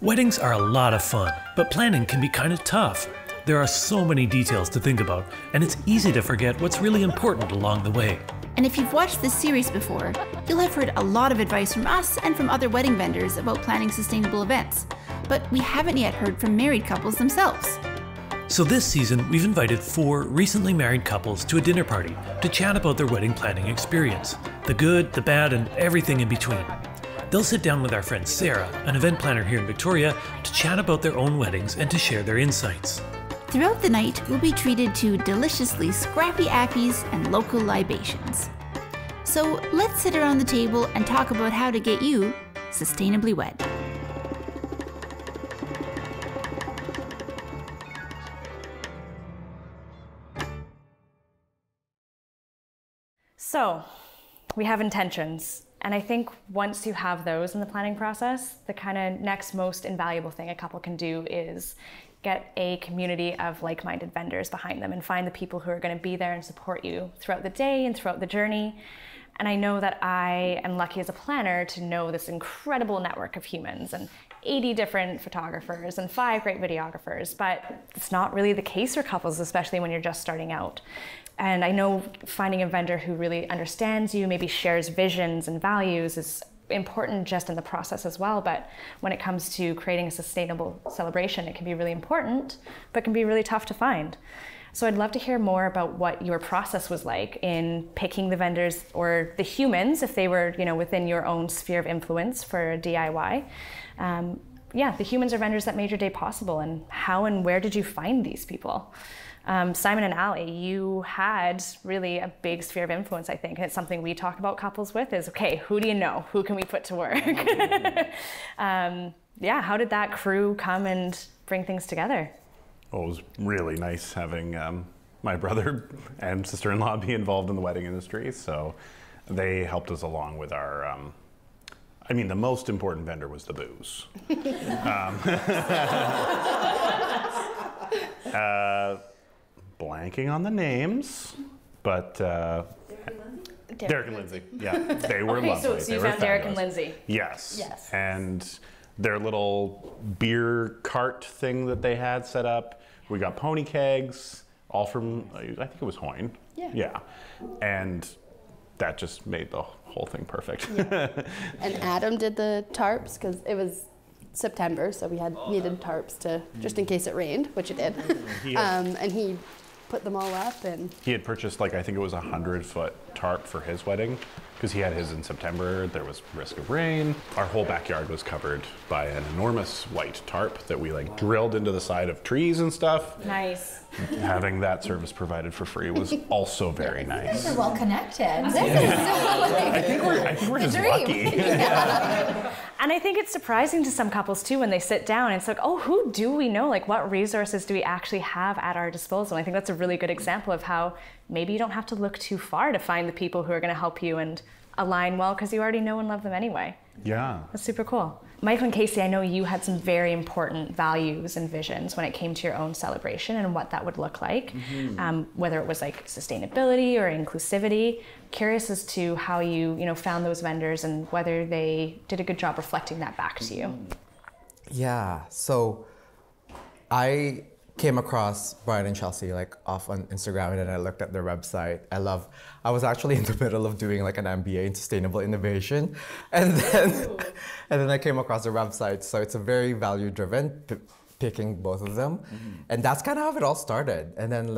Weddings are a lot of fun, but planning can be kind of tough. There are so many details to think about, and it's easy to forget what's really important along the way. And if you've watched this series before, you'll have heard a lot of advice from us and from other wedding vendors about planning sustainable events. But we haven't yet heard from married couples themselves. So this season, we've invited 4 recently married couples to a dinner party to chat about their wedding planning experience. The good, the bad, and everything in between. They'll sit down with our friend Sarah, an event planner here in Victoria, to chat about their own weddings and to share their insights. Throughout the night, we'll be treated to deliciously scrappy appies and local libations. So let's sit around the table and talk about how to get you sustainably wed. So, we have intentions. And I think once you have those in the planning process, the kind of next most invaluable thing a couple can do is get a community of like-minded vendors behind them and find the people who are going to be there and support you throughout the day and throughout the journey. And I know that I am lucky as a planner to know this incredible network of humans and 80 different photographers and 5 great videographers, but it's not really the case for couples, especially when you're just starting out. And I know finding a vendor who really understands you, maybe shares visions and values is important just in the process as well, but when it comes to creating a sustainable celebration, it can be really important, but can be really tough to find. So I'd love to hear more about what your process was like in picking the vendors or the humans, if they were, within your own sphere of influence for DIY. The humans or vendors that made your day possible, and how and where did you find these people? Simon and Ali, you had really a big sphere of influence, I think, and it's something we talk about couples with is, okay, who do you know? Who can we put to work? How did that crew come and bring things together? Well, it was really nice having my brother and sister-in-law be involved in the wedding industry, so they helped us along with our, the most important vendor was the booze. Blanking on the names, but Derek and Lindsay. Yeah, they were lovely. So you found Derek and Lindsay. Yes. Yes. And their little beer cart thing that they had set up. We got pony kegs, all from, I think it was Hoyne. Yeah. Yeah. And that just made the whole thing perfect. Yeah. And Adam did the tarps because it was September, so we needed tarps to, just in case it rained, which it did. And he put them all up, and he had purchased I think it was 100-foot tarp for his wedding because he had his in September. There was risk of rain. Our whole backyard was covered by an enormous white tarp that we drilled into the side of trees and stuff. Nice. Having that service provided for free was also very nice. You guys are well connected. I think we're just lucky. Yeah. And I think it's surprising to some couples too when they sit down. It's like, oh, who do we know? What resources do we actually have at our disposal? And I think that's a really good example of how maybe you don't have to look too far to find the people who are going to help you and align well because you already know and love them anyway. Yeah. That's super cool. Michael and Casey, I know you had some very important values and visions when it came to your own celebration and what that would look like, whether it was sustainability or inclusivity. Curious as to how you found those vendors and whether they did a good job reflecting that back to you. Yeah, so I came across Brian and Chelsea off on Instagram, and then I looked at their website. I was actually in the middle of doing an MBA in sustainable innovation, and then I came across their website. So it's a very value driven, picking both of them, and that's kind of how it all started. And then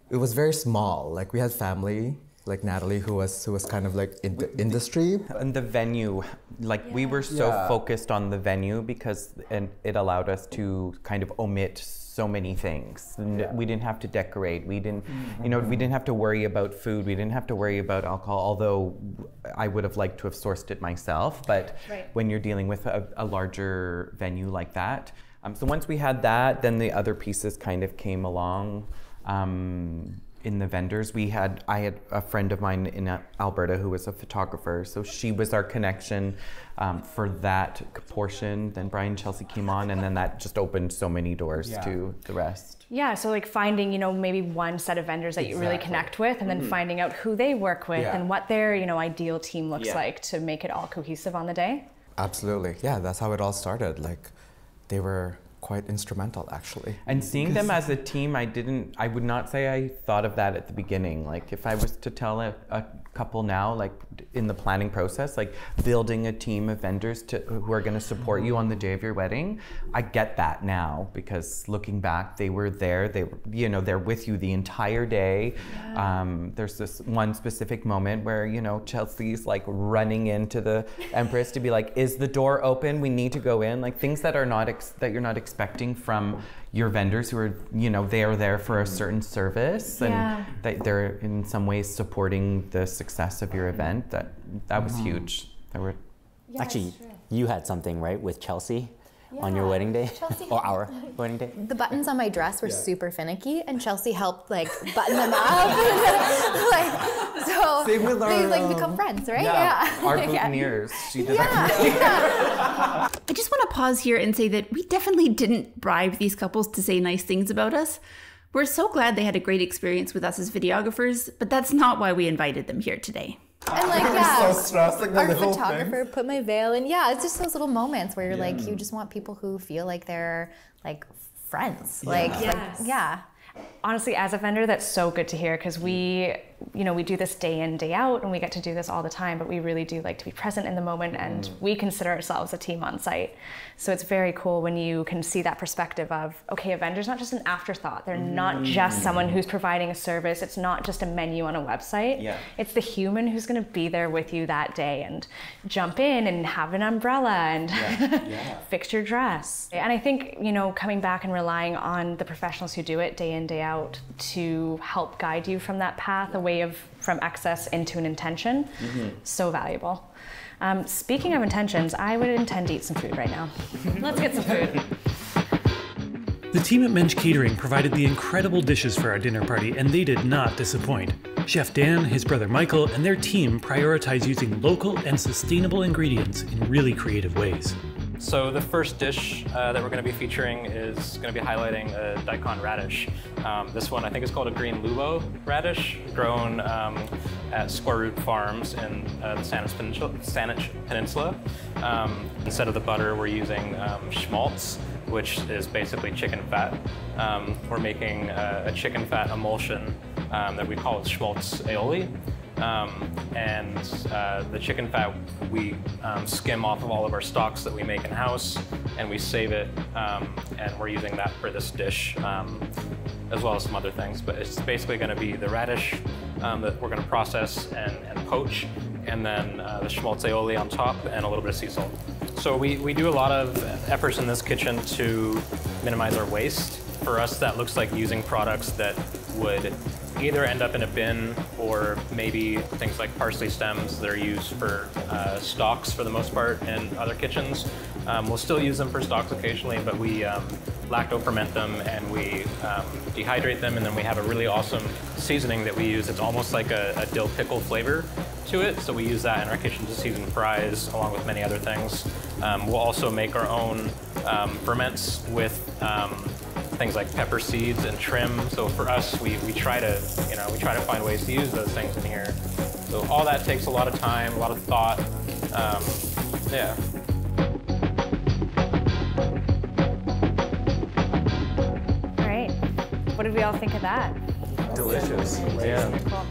it was very small. We had family. Natalie, who was kind of in the industry. And the venue, we were so focused on the venue because it allowed us to kind of omit so many things. Yeah. We didn't have to decorate. We didn't, we didn't have to worry about food. We didn't have to worry about alcohol, although I would have liked to have sourced it myself. But when you're dealing with a larger venue like that. So once we had that, then the other pieces kind of came along. In the vendors, I had a friend of mine in Alberta who was a photographer, so she was our connection for that portion. Then Brian and Chelsea came on, and then that just opened so many doors to the rest. Yeah, so finding, maybe one set of vendors that you really connect with, and then finding out who they work with and what their, ideal team looks like to make it all cohesive on the day. Absolutely, yeah, that's how it all started. they were quite instrumental, actually. And seeing them as a team, I would not say I thought of that at the beginning. Like if I was to tell a couple now, like in the planning process, like building a team of vendors who are going to support you on the day of your wedding, I get that now, because looking back, they were there. They're with you the entire day. There's this one specific moment where Chelsea's like running into the Empress to be like, "Is the door open? We need to go in." Like things that are not that you're not expecting from your vendors who are, they are there for a certain service, and that they're in some ways supporting the success of your event. That was huge. Actually, you had something, right, with Chelsea on your wedding day, or our wedding day? The buttons on my dress were super finicky, and Chelsea helped like button them up. So same with they like become friends, right? Our boutonnieres. She did I just want to pause here and say that we definitely didn't bribe these couples to say nice things about us. We're so glad they had a great experience with us as videographers, but that's not why we invited them here today. And like, so stressed, like, our photographer put my veil in. Yeah, it's just those little moments where you're like, you just want people who feel like they're like friends. Honestly, as a vendor, that's so good to hear, because we do this day in, day out, and we get to do this all the time, but we really do like to be present in the moment, and we consider ourselves a team on site. So it's very cool when you can see that perspective of, okay, a vendor's not just an afterthought. They're not just someone who's providing a service. It's not just a menu on a website. It's the human who's going to be there with you that day and jump in and have an umbrella and fix your dress. And I think, coming back and relying on the professionals who do it day in, day out to help guide you from that path away from excess into an intention, so valuable. Speaking of intentions, I would intend to eat some food right now. Let's get some food. The team at Mensch Catering provided the incredible dishes for our dinner party, and they did not disappoint. Chef Dan, his brother Michael, and their team prioritize using local and sustainable ingredients in really creative ways. So the first dish that we're going to be featuring is going to be highlighting a daikon radish. This one I think is called a green lulo radish, grown at Square Root Farms in the Saanich Peninsula. Instead of the butter, we're using schmaltz, which is basically chicken fat. We're making a chicken fat emulsion that we call schmaltz aioli. And the chicken fat we skim off of all of our stocks that we make in-house, and we save it, and we're using that for this dish, as well as some other things. But it's basically going to be the radish that we're going to process and poach, and then the schmaltz aioli on top, and a little bit of sea salt. So we do a lot of efforts in this kitchen to minimize our waste. For us, that looks like using products that would either end up in a bin, or maybe things like parsley stems that are used for stocks for the most part in other kitchens. We'll still use them for stocks occasionally, but we lacto-ferment them, and we dehydrate them, and then we have a really awesome seasoning that we use. It's almost like a dill pickle flavor to it, so we use that in our kitchen to season fries, along with many other things. We'll also make our own ferments with things like pepper seeds and trim. So for us, we try to find ways to use those things in here. So all that takes a lot of time, a lot of thought. Yeah. All right, what did we all think of that? Delicious. Cool.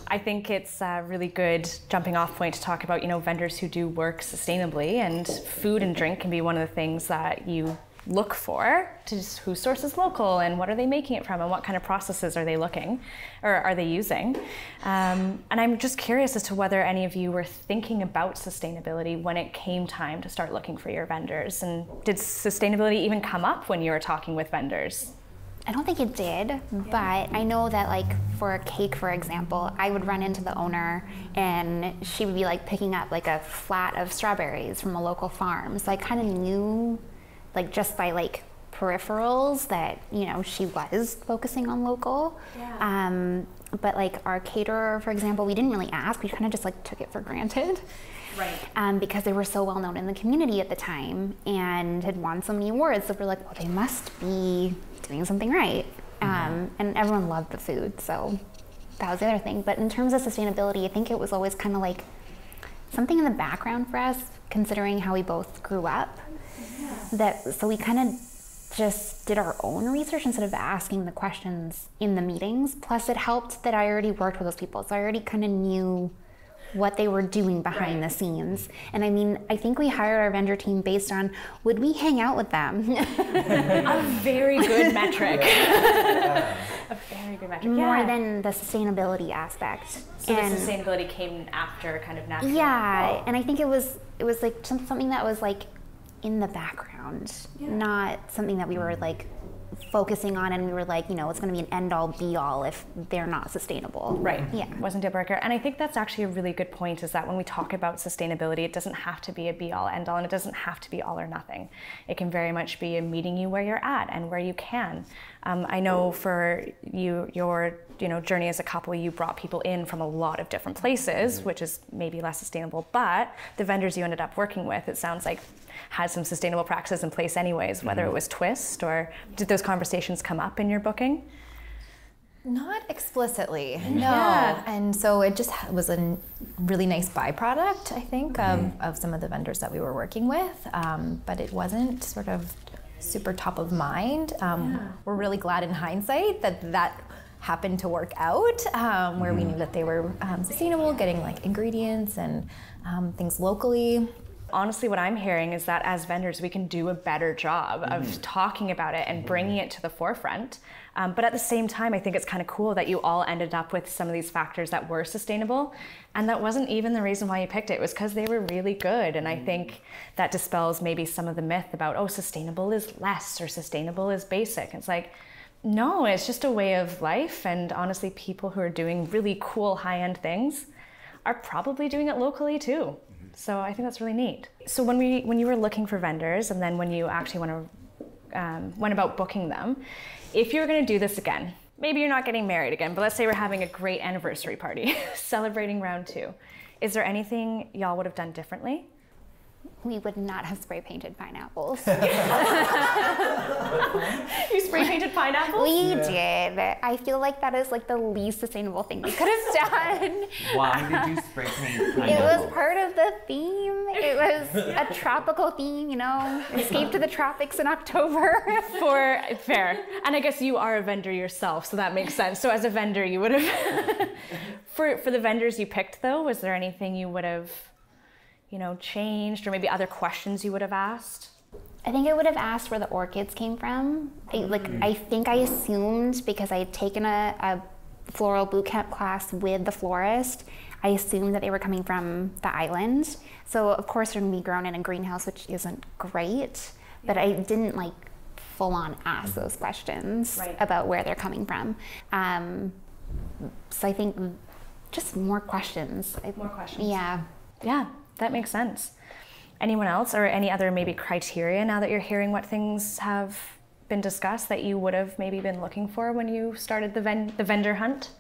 I think it's a really good jumping off point to talk about, vendors who do work sustainably, and food and drink can be one of the things that you look for to just who sources local, and what are they making it from, and what kind of processes are they using. And I'm just curious as to whether any of you were thinking about sustainability when it came time to start looking for your vendors, and did sustainability even come up when you were talking with vendors? I don't think it did, but I know that like for a cake, for example, I would run into the owner and she would be like picking up like a flat of strawberries from a local farm. So I kind of knew, like just by like peripherals, that she was focusing on local. But like our caterer, for example, we didn't really ask. We kind of just like took it for granted. Right. Because they were so well known in the community at the time and had won so many awards. So we're like, well, they must be doing something right. And everyone loved the food, so that was the other thing. But in terms of sustainability, I think it was always kind of like something in the background for us, considering how we both grew up. So we kind of just did our own research instead of asking the questions in the meetings. Plus it helped that I already worked with those people. So I already kind of knew what they were doing behind the scenes. And I mean, I think we hired our vendor team based on, would we hang out with them? A very good metric. A very good metric. More than the sustainability aspect. So the sustainability came after kind of naturally. Yeah, and I think it was like something that was like in the background, not something that we were like focusing on, and we were like, you know, it's going to be an end-all be-all if they're not sustainable. Right. Yeah. Wasn't a deal breaker. And I think that's actually a really good point, is that when we talk about sustainability, it doesn't have to be a be-all, end-all, and it doesn't have to be all or nothing. It can very much be meeting you where you're at and where you can. I know for your journey as a couple, you brought people in from a lot of different places, which is maybe less sustainable, but the vendors you ended up working with, it sounds like, had some sustainable practices in place anyways, whether it was Twist, or did those conversations come up in your booking? Not explicitly, no. And so it just was a really nice byproduct, I think, of some of the vendors that we were working with, but it wasn't sort of super top of mind. We're really glad in hindsight that happened to work out, where we knew that they were sustainable, getting like ingredients and things locally. Honestly, what I'm hearing is that as vendors, we can do a better job of talking about it and bringing it to the forefront. But at the same time, I think it's kind of cool that you all ended up with some of these factors that were sustainable. And that wasn't even the reason why you picked it. It was because they were really good. And I think that dispels maybe some of the myth about, oh, sustainable is less or sustainable is basic. It's like, no, it's just a way of life. And honestly, people who are doing really cool high-end things are probably doing it locally too. So I think that's really neat. So when you were looking for vendors, and then when you actually went about booking them, if you were going to do this again, maybe you're not getting married again, but let's say we're having a great anniversary party, celebrating round 2. Is there anything y'all would have done differently? We would not have spray painted pineapples. You spray painted pineapples? We did. I feel like that is like the least sustainable thing we could have done. Why did you spray paint pineapples? It was part of the theme. It was a tropical theme, you know, escape to the tropics in October. Fair. And I guess you are a vendor yourself, so that makes sense. So as a vendor, you would have... For the vendors you picked though, was there anything you would have, you know, changed, or maybe other questions you would have asked? I think I would have asked where the orchids came from. I think I assumed, because I had taken a floral boot camp class with the florist, I assumed that they were coming from the island. So of course they're gonna be grown in a greenhouse, which isn't great, but I didn't like full on ask those questions about where they're coming from. So I think just more questions. More questions. Yeah. Yeah. That makes sense. Anyone else, or any other maybe criteria, now that you're hearing what things have been discussed, that you would have maybe been looking for when you started the vendor hunt?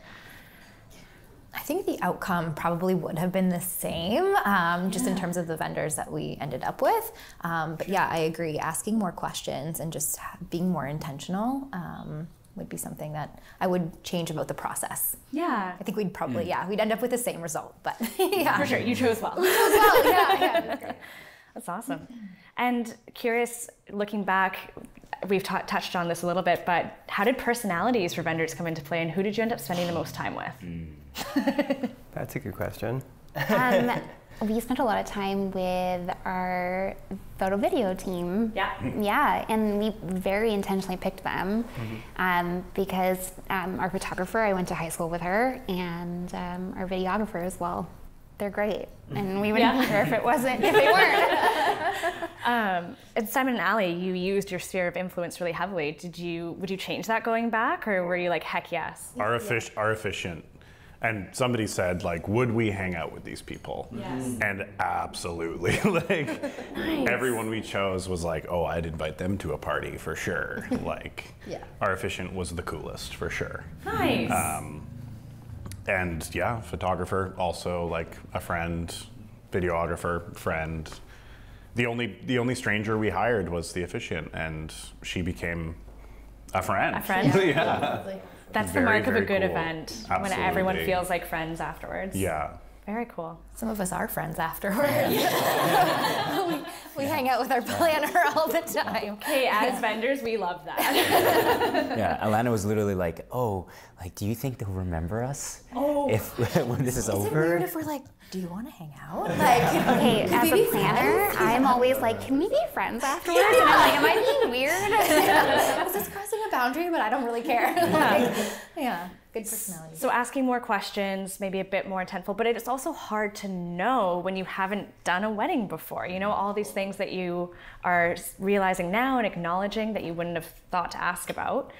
I think the outcome probably would have been the same, just in terms of the vendors that we ended up with. But yeah, I agree. Asking more questions and just being more intentional would be something that I would change about the process. Yeah. I think we'd probably, we'd end up with the same result, but yeah. For sure, you chose well. You chose well, yeah, that's great. That's awesome. And curious, looking back, we've touched on this a little bit, but how did personalities for vendors come into play, and who did you end up spending the most time with? That's a good question. We spent a lot of time with our photo video team. Yeah, and we very intentionally picked them because our photographer, I went to high school with her, and our videographer as well. They're great, and we wouldn't be here if they weren't. At Simon and Ali, you used your sphere of influence really heavily. Would you change that going back, or were you like, heck yes? Our efficient. And somebody said, like, would we hang out with these people? Yes. And absolutely. Like, everyone we chose was like, oh, I'd invite them to a party for sure. Like, our efficient was the coolest for sure. Nice. And yeah, photographer, also like a friend, videographer, friend. The only stranger we hired was the efficient, and she became a friend. A friend? Yeah. That's the mark of a good cool. event. Absolutely. When everyone feels like friends afterwards. Yeah. Very cool. Some of us are friends afterwards. we hang out with our planner all the time. Okay, as vendors, we love that. Yeah, Alana was literally like, oh, like, do you think they'll remember us if when this is over? Is it weird if we're like, do you want to hang out? Okay, as a planner, I'm always like, can we be friends afterwards? And I'm like, am I being weird? Is this crossing a boundary? But I don't really care. Yeah, good personality. So asking more questions, maybe a bit more intentful, but it's also hard to know when you haven't done a wedding before. You know, all these things that you are realizing now and acknowledging that you wouldn't have thought to ask about.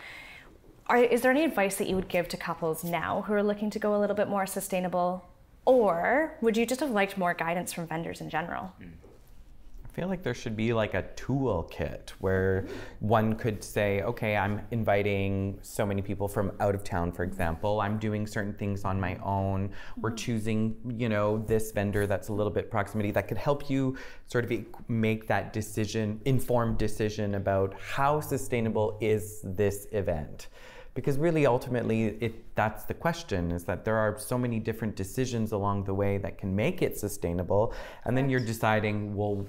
Is there any advice that you would give to couples now who are looking to go a little bit more sustainable? Or would you just have liked more guidance from vendors in general? I feel like there should be like a toolkit where one could say, okay, I'm inviting so many people from out of town, for example. I'm doing certain things on my own. We're choosing, you know, this vendor that's a little bit proximity that could help you sort of make that decision, informed decision about how sustainable is this event. Because really, ultimately, that's the question, is that there are so many different decisions along the way that can make it sustainable. And then you're deciding, well,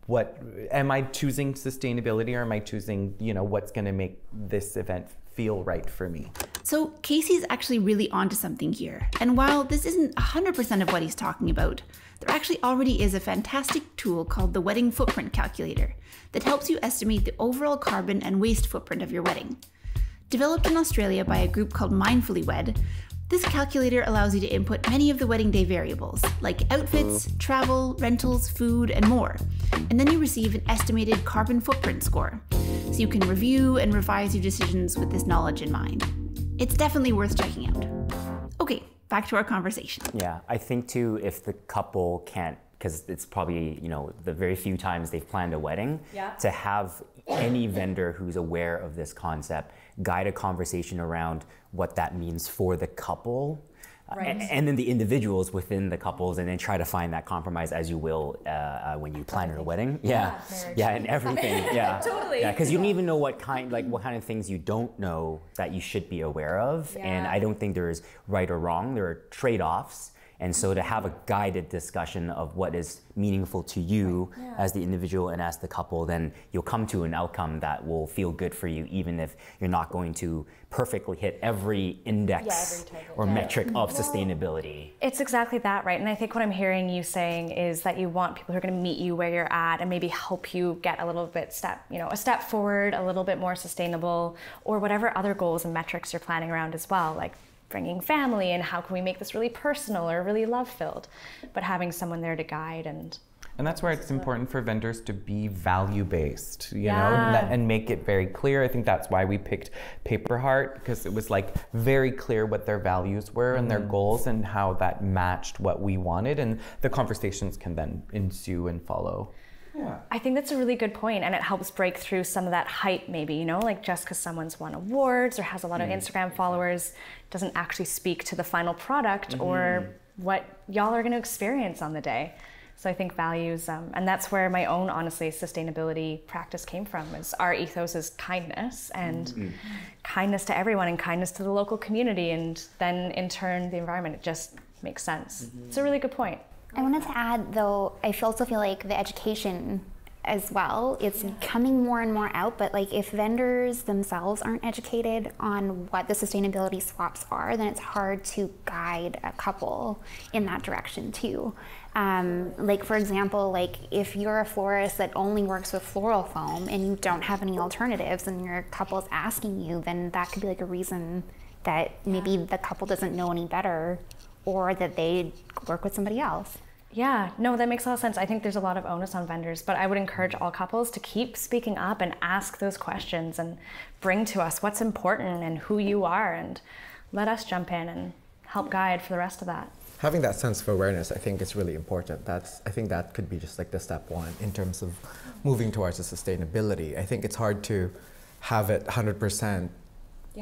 what am I choosing sustainability, or am I choosing, you know, what's going to make this event feel right for me? So Casey's actually really onto something here. And while this isn't 100% of what he's talking about, there actually already is a fantastic tool called the Wedding Footprint Calculator that helps you estimate the overall carbon and waste footprint of your wedding. Developed in Australia by a group called Mindfully Wed, this calculator allows you to input many of the wedding day variables, like outfits, travel, rentals, food, and more. And then you receive an estimated carbon footprint score, so you can review and revise your decisions with this knowledge in mind. It's definitely worth checking out. Okay, back to our conversation. Yeah, I think too, if the couple can't, because it's probably, you know, the very few times they've planned a wedding, to have any vendor who's aware of this concept guide a conversation around what that means for the couple, and then the individuals within the couples, and then try to find that compromise as you will when you plan your wedding. Yeah, and everything. Yeah, totally. Yeah, because you don't even know what kind of things you don't know that you should be aware of, and I don't think there is right or wrong. There are trade-offs. And so to have a guided discussion of what is meaningful to you as the individual and as the couple, then you'll come to an outcome that will feel good for you, even if you're not going to perfectly hit every index or metric of sustainability. It's exactly that, right? And I think what I'm hearing you saying is that you want people who are going to meet you where you're at and maybe help you get a little bit a step forward, a little bit more sustainable, or whatever other goals and metrics you're planning around as well, like bringing family and how can we make this really personal or really love-filled, but having someone there to guide. And that's where it's important for vendors to be value-based, you know, and make it very clear. I think that's why we picked Paper Heart, because it was like very clear what their values were and their goals and how that matched what we wanted, and the conversations can then ensue and follow. Yeah. I think that's a really good point, and it helps break through some of that hype maybe, you know, like just because someone's won awards or has a lot of Instagram followers doesn't actually speak to the final product or what y'all are going to experience on the day. So I think values, and that's where my own, honestly, sustainability practice came from, is our ethos is kindness, and kindness to everyone and kindness to the local community, and then in turn the environment. It just makes sense. It's a really good point. I wanted to add, though, I also feel like the education as well, it's coming more and more out, but like if vendors themselves aren't educated on what the sustainability swaps are, then it's hard to guide a couple in that direction too. Like for example, like if you're a florist that only works with floral foam and you don't have any alternatives and your couple's asking you, then that could be like a reason that maybe the couple doesn't know any better, or that they work with somebody else. Yeah, no, that makes a lot of sense. I think there's a lot of onus on vendors, but I would encourage all couples to keep speaking up and ask those questions and bring to us what's important and who you are, and let us jump in and help guide for the rest of that. Having that sense of awareness, I think, is really important. I think that could be just like the step one in terms of moving towards the sustainability. I think it's hard to have it 100%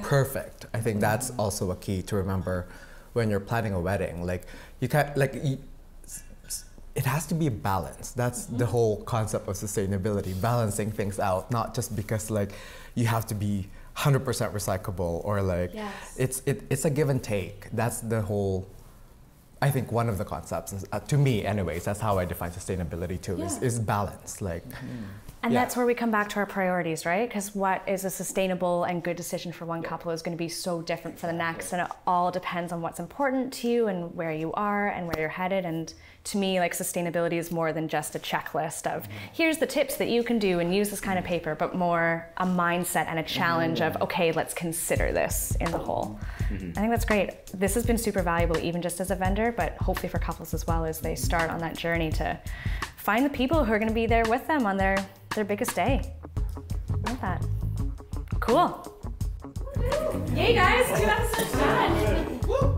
perfect. I think that's also a key to remember when you're planning a wedding. Like you can't, like, it has to be a balance. That's the whole concept of sustainability, balancing things out, not just because like you have to be 100% recyclable, or like it's a give and take. That's the whole I think one of the concepts, is, to me anyways, that's how I define sustainability too, is balance. Like, and that's where we come back to our priorities, right? Because what is a sustainable and good decision for one couple is going to be so different for the next, and it all depends on what's important to you and where you are and where you're headed. And to me, like, sustainability is more than just a checklist of here's the tips that you can do and use this kind of paper, but more a mindset and a challenge of, okay, let's consider this in the whole. I think that's great. This has been super valuable, even just as a vendor, but hopefully for couples as well, as they start on that journey to find the people who are going to be there with them on their biggest day. I love that. Cool. Yay, guys, 2 episodes done.